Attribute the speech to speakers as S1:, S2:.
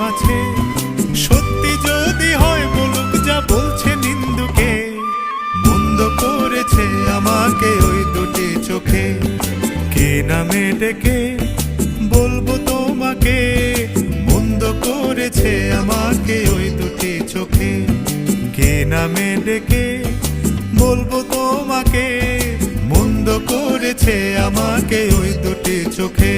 S1: আছে। সত্যি যদি হয় বলুক যা বলছে নিন্দুকে, মন্দ করেছে আমাকে ওই দুটি চোখে। কে নামে ডেকে বলবো তোমাকে, মন্দ করেছে আমাকে ওই দুটি চোখে। কে নামে ডেকে বলবো তোমাকে, মন্দ করেছে আমাকে ওই দুটি চোখে।